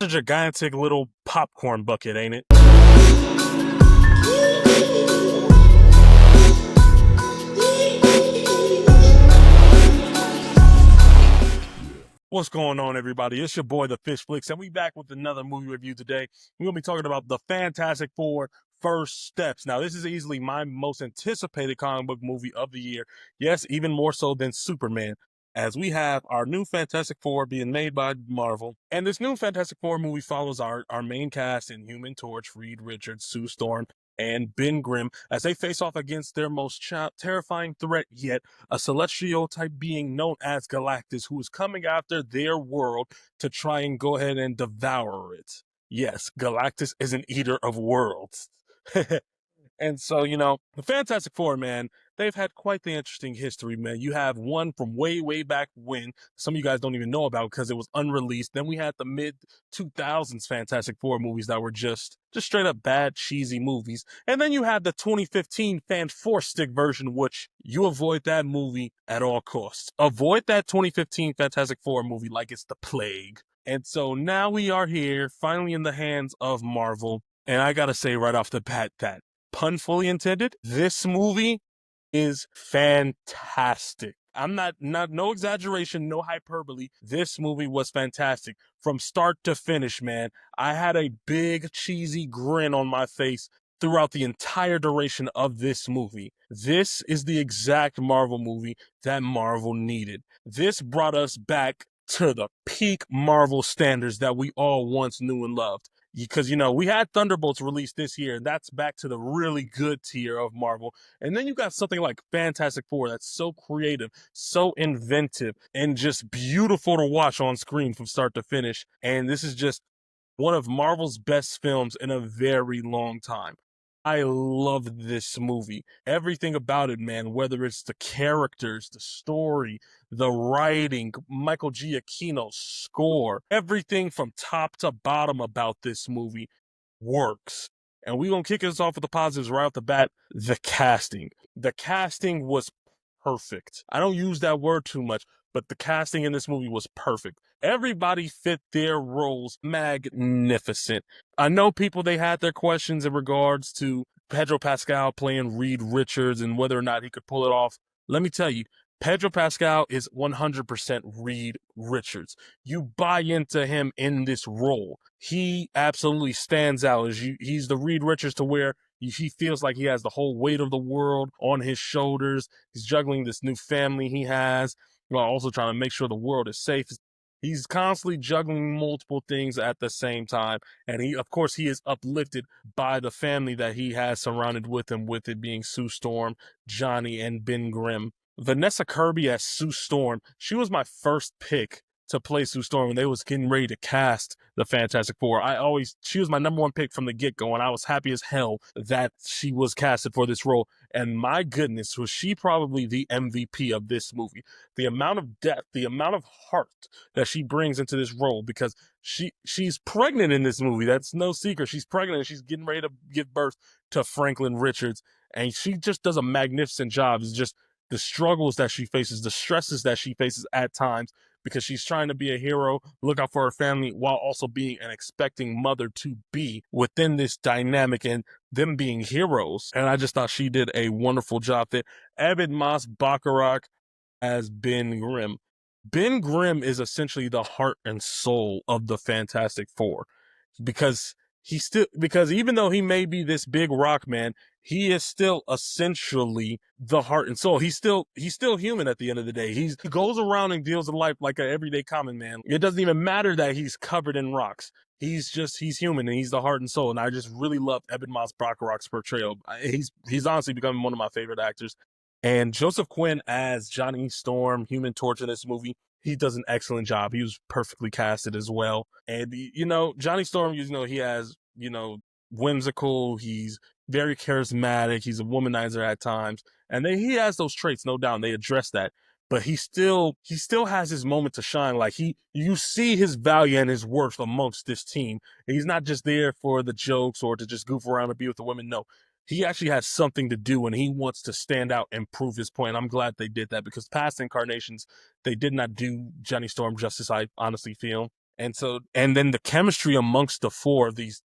a gigantic little popcorn bucket, ain't it? What's going on, everybody? It's your boy, the Fish Flicks, and we back with another movie review today. We're going to be talking about the Fantastic Four First Steps. Now, this is easily my most anticipated comic book movie of the year. Yes, even more so than Superman, as we have our new Fantastic Four being made by Marvel. And this new Fantastic Four movie follows our main cast in Human Torch, Reed Richards, Sue Storm, and Ben Grimm as they face off against their most terrifying threat yet, a celestial type being known as Galactus, who is coming after their world to try and go ahead and devour it. Yes, Galactus is an eater of worlds. And so, the Fantastic Four, man, they've had quite the interesting history, man. You have one from way, way back when some of you guys don't even know about because it was unreleased. Then we had the mid 2000s Fantastic Four movies that were just straight up bad, cheesy movies. And then you have the 2015 Fan Four Stick version, which you avoid that movie at all costs. Avoid that 2015 Fantastic Four movie like it's the plague. And so now we are here, finally in the hands of Marvel. And I gotta say right off the bat that, pun fully intended, this movie is fantastic. I'm not no exaggeration, no hyperbole. This movie was fantastic from start to finish, man. I had a big cheesy grin on my face throughout the entire duration of this movie. This is the exact Marvel movie that Marvel needed. This brought us back to the peak Marvel standards that we all once knew and loved. Because, we had Thunderbolts released this year, and that's back to the really good tier of Marvel. And then you got something like Fantastic Four that's so creative, so inventive, and just beautiful to watch on screen from start to finish. And this is just one of Marvel's best films in a very long time. I love this movie. Everything about it, man, whether it's the characters, the story, the writing, Michael Giacchino's score, everything from top to bottom about this movie works. And we're going to kick us off with the positives right off the bat. The casting. The casting was perfect. I don't use that word too much, but the casting in this movie was perfect. Everybody fit their roles magnificent. I know people, they had their questions in regards to Pedro Pascal playing Reed Richards and whether or not he could pull it off. Let me tell you, Pedro Pascal is 100% Reed Richards. You buy into him in this role. He absolutely stands out. He's the Reed Richards to where he feels like he has the whole weight of the world on his shoulders. He's juggling this new family he has, while also trying to make sure the world is safe. He's constantly juggling multiple things at the same time. And of course, he is uplifted by the family that he has surrounded with him, with it being Sue Storm, Johnny, and Ben Grimm. Vanessa Kirby as Sue Storm, she was my first pick to play Sue Storm when they was getting ready to cast the Fantastic Four. She was my number one pick from the get-go, and I was happy as hell that she was casted for this role. And my goodness, was she probably the MVP of this movie. The amount of depth, the amount of heart that she brings into this role, because she's pregnant in this movie. That's no secret. She's pregnant and she's getting ready to give birth to Franklin Richards, and she just does a magnificent job. It's just the struggles that she faces, the stresses that she faces at times, because she's trying to be a hero, look out for her family, while also being an expecting mother to be within this dynamic and them being heroes. And I just thought she did a wonderful job there. Ebon Moss-Bachrach as Ben Grimm. Ben Grimm is essentially the heart and soul of the Fantastic Four, because even though he may be this big rock man, he is still essentially the heart and soul. He's still human at the end of the day. He goes around and deals in life like an everyday common man. It doesn't even matter that he's covered in rocks. He's human, and he's the heart and soul. And I just really love Ebon Moss-Bachrach's portrayal. He's honestly becoming one of my favorite actors. And Joseph Quinn as Johnny Storm, Human Torch in this movie, he does an excellent job. He was perfectly casted as well. And, Johnny Storm, he has, whimsical, he's very charismatic, he's a womanizer at times. And he has those traits, no doubt. They address that. But he still has his moment to shine. Like you see his value and his worth amongst this team. He's not just there for the jokes or to just goof around and be with the women. No, he actually has something to do, and he wants to stand out and prove his point. I'm glad they did that, because past incarnations, they did not do Johnny Storm justice, I honestly feel. And then the chemistry amongst the four of these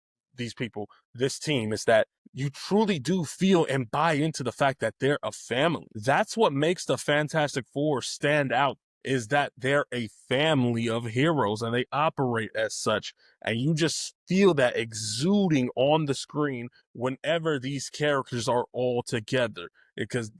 people, this team, is that you truly do feel and buy into the fact that they're a family. That's what makes the Fantastic Four stand out, is that they're a family of heroes and they operate as such. And you just feel that exuding on the screen whenever these characters are all together, because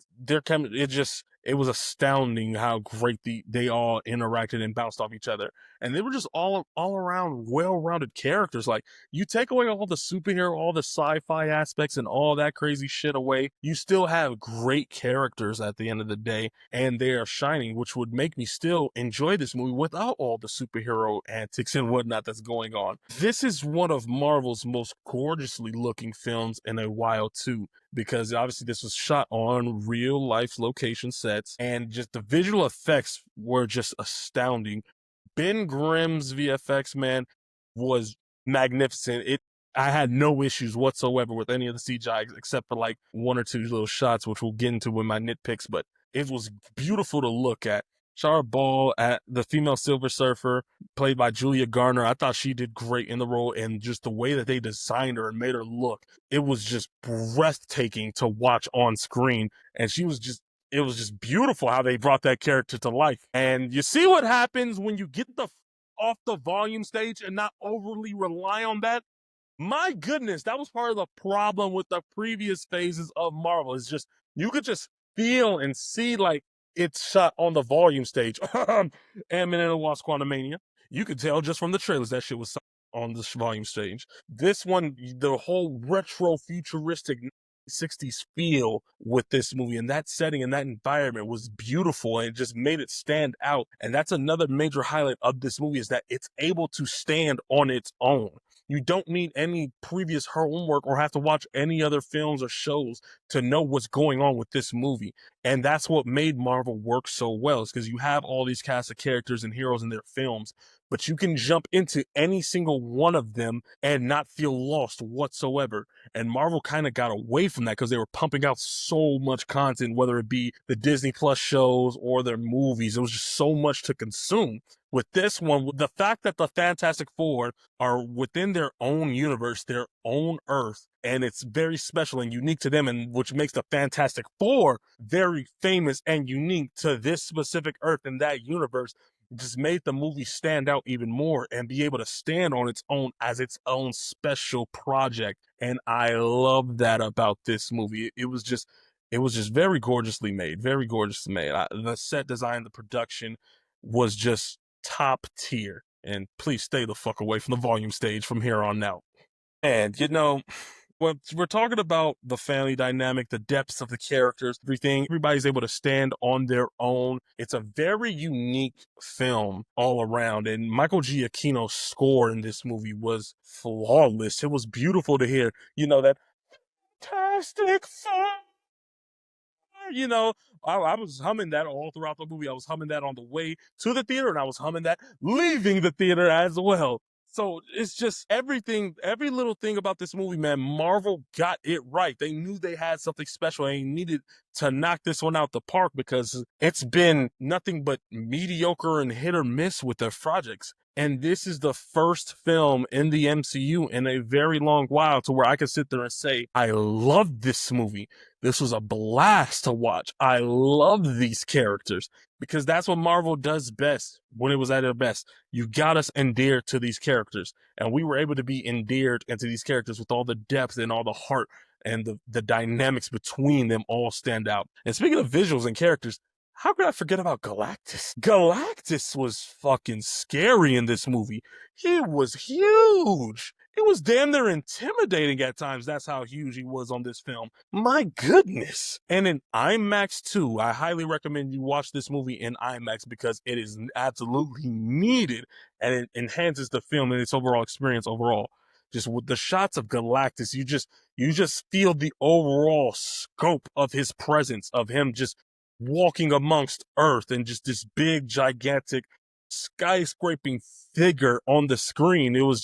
it was astounding how great they all interacted and bounced off each other. And they were just all around well-rounded characters. Like, you take away all the superhero, all the sci-fi aspects and all that crazy shit away, you still have great characters at the end of the day, and they are shining, which would make me still enjoy this movie without all the superhero antics and whatnot that's going on. This is one of Marvel's most gorgeously looking films in a while too, because obviously this was shot on real life location sets, and just the visual effects were just astounding. Ben Grimm's VFX, man, was magnificent. I had no issues whatsoever with any of the CGI except for like one or two little shots, which we'll get into in my nitpicks, but it was beautiful to look at. Shara Ball, at the female Silver Surfer, played by Julia Garner, I thought she did great in the role, and just the way that they designed her and made her look, it was just breathtaking to watch on screen. And it was just beautiful how they brought that character to life. And you see what happens when you get the off the volume stage and not overly rely on that. My goodness, that was part of the problem with the previous phases of Marvel. It's just, you could just feel and see like it's shot on the volume stage. Ant-Man and the Wasp: Quantumania. You could tell just from the trailers that shit was on the volume stage. This one, the whole retro-futuristic 60s feel with this movie and that setting and that environment was beautiful, and it just made it stand out. And that's another major highlight of this movie, is that it's able to stand on its own. You don't need any previous homework or have to watch any other films or shows to know what's going on with this movie. And that's what made Marvel work so well, is because you have all these cast of characters and heroes in their films, but you can jump into any single one of them and not feel lost whatsoever. And Marvel kind of got away from that because they were pumping out so much content, whether it be the Disney Plus shows or their movies. It was just so much to consume. With this one, the fact that the Fantastic Four are within their own universe, their own Earth, and it's very special and unique to them, and which makes the Fantastic Four very famous and unique to this specific Earth and that universe, just made the movie stand out even more and be able to stand on its own as its own special project. And I love that about this movie. It was just very gorgeously made, very gorgeously made. The set design, the production was just top tier. And please stay the fuck away from the volume stage from here on out. And when we're talking about the family dynamic, the depths of the characters, everything, everybody's able to stand on their own. It's a very unique film all around. And Michael Giacchino's score in this movie was flawless. It was beautiful to hear, that fantastic song. you know, I was humming that all throughout the movie. I was humming that on the way to the theater, and I was humming that leaving the theater as well. So it's just everything, every little thing about this movie, man. Marvel got it right. They knew they had something special, and they needed to knock this one out the park because it's been nothing but mediocre and hit or miss with their projects. And this is the first film in the MCU in a very long while to where I can sit there and say, I love this movie. This was a blast to watch. I love these characters because that's what Marvel does best when it was at their best. You got us endeared to these characters, and we were able to be endeared into these characters with all the depth and all the heart, and the dynamics between them all stand out. And speaking of visuals and characters, how could I forget about Galactus? Galactus was fucking scary in this movie. He was huge. It was damn near intimidating at times. That's how huge he was on this film. My goodness. And in IMAX too, I highly recommend you watch this movie in IMAX because it is absolutely needed, and it enhances the film and its overall experience overall. Just with the shots of Galactus, you just feel the overall scope of his presence, of him just walking amongst Earth and just this big, gigantic, skyscraping figure on the screen. It was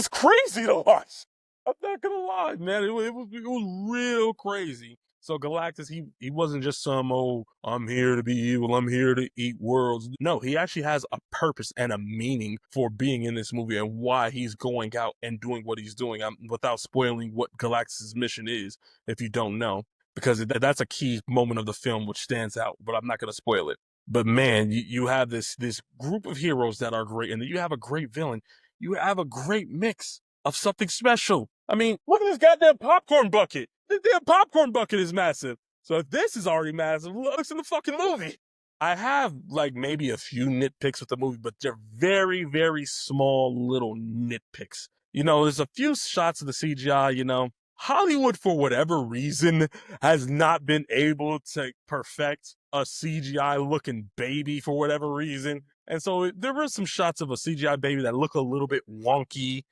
crazy to watch. I'm not gonna lie, man. It was real crazy. So Galactus, he wasn't just some old, I'm here to be evil, I'm here to eat worlds. No, he actually has a purpose and a meaning for being in this movie and why he's going out and doing what he's doing. Without spoiling what Galactus's mission is, if you don't know, because that's a key moment of the film which stands out. But I'm not going to spoil it. But man, you have this group of heroes that are great, and then you have a great villain. You have a great mix of something special. I mean, look at this goddamn popcorn bucket. This damn popcorn bucket is massive. So if this is already massive, looks in the fucking movie. I have like maybe a few nitpicks with the movie, but they're very, very small little nitpicks. There's a few shots of the CGI, Hollywood, for whatever reason, has not been able to perfect a CGI looking baby for whatever reason. And so there were some shots of a CGI baby that look a little bit wonky,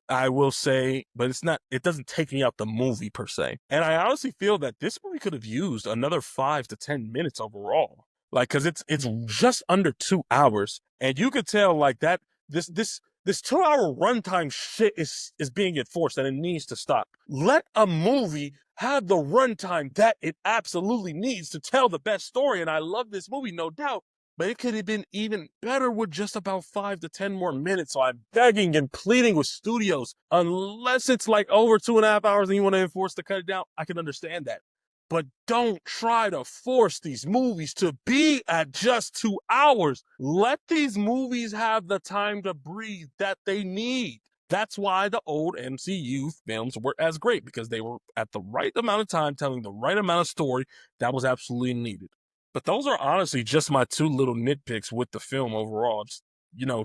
I will say, but it doesn't take me out the movie per se. And I honestly feel that this movie could have used another 5 to 10 minutes overall. Like, cause it's just under 2 hours. And you could tell like that this 2-hour runtime shit is being enforced and it needs to stop. Let a movie have the runtime that it absolutely needs to tell the best story. And I love this movie, no doubt. But it could have been even better with just about 5 to 10 more minutes. So I'm begging and pleading with studios, unless it's like over 2.5 hours and you want to enforce to cut it down, I can understand that. But don't try to force these movies to be at just 2 hours. Let these movies have the time to breathe that they need. That's why the old MCU films were as great, because they were at the right amount of time telling the right amount of story that was absolutely needed. But those are honestly just my 2 little nitpicks with the film overall. Just,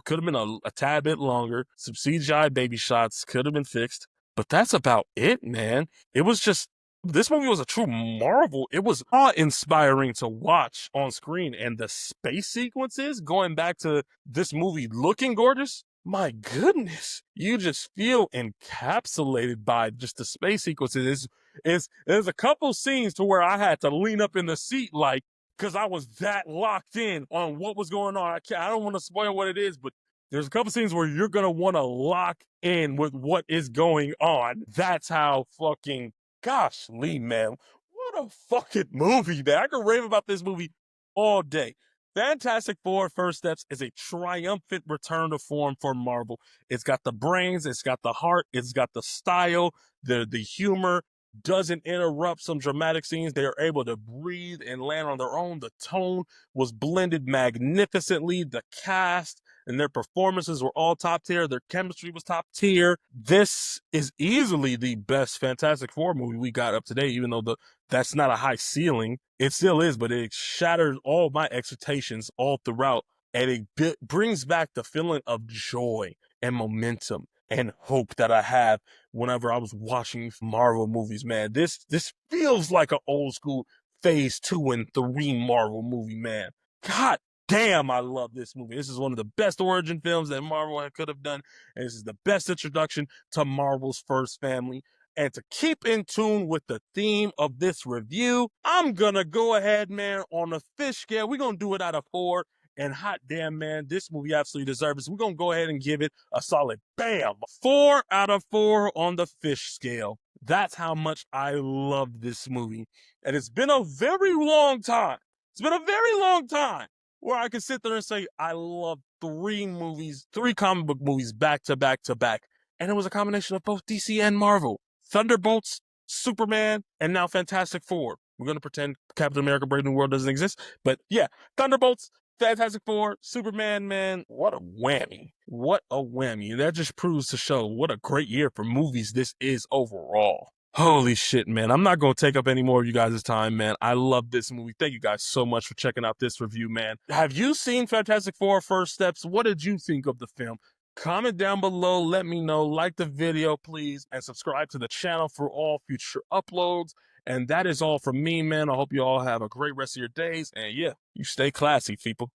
could have been a tad bit longer. Some CGI baby shots could have been fixed. But that's about it, man. It was just, this movie was a true marvel. It was awe-inspiring to watch on screen. And the space sequences, going back to this movie looking gorgeous, my goodness, you just feel encapsulated by just the space sequences. There's a couple scenes to where I had to lean up in the seat like, because I was that locked in on what was going on. I don't want to spoil what it is, but there's a couple scenes where you're going to want to lock in with what is going on. That's how fucking, gosh, Lee, man, what a fucking movie, man. I could rave about this movie all day. Fantastic Four First Steps is a triumphant return to form for Marvel. It's got the brains, it's got the heart, it's got the style, the humor, doesn't interrupt some dramatic scenes. They are able to breathe and land on their own. The tone was blended magnificently. The cast and their performances were all top tier. Their chemistry was top tier. This is easily the best Fantastic Four movie we got up to date, even though that's not a high ceiling. It still is, but it shattered all my expectations all throughout. And it brings back the feeling of joy and momentum and hope that I have whenever I was watching Marvel movies, man. This feels like an old school phase 2 and 3 Marvel movie, man. God damn, I love this movie. This is one of the best origin films that Marvel could have done. And this is the best introduction to Marvel's first family. And to keep in tune with the theme of this review, I'm gonna go ahead, man, on a fish scale. We're gonna do it out of 4. And hot damn, man, this movie absolutely deserves it. We're going to go ahead and give it a solid, bam, 4 out of 4 on the fish scale. That's how much I love this movie. And it's been a very long time. It's been a very long time where I can sit there and say, I love 3 comic book movies back to back to back. And it was a combination of both DC and Marvel. Thunderbolts, Superman, and now Fantastic Four. We're going to pretend Captain America Brave New World doesn't exist. But yeah, Thunderbolts, Fantastic Four, Superman, man, what a whammy. What a whammy. That just proves to show what a great year for movies this is overall. Holy shit, man. I'm not going to take up any more of you guys' time, man. I love this movie. Thank you guys so much for checking out this review, man. Have you seen Fantastic Four First Steps? What did you think of the film? Comment down below. Let me know. Like the video, please, and subscribe to the channel for all future uploads. And that is all from me, man. I hope you all have a great rest of your days. And yeah, you stay classy, people.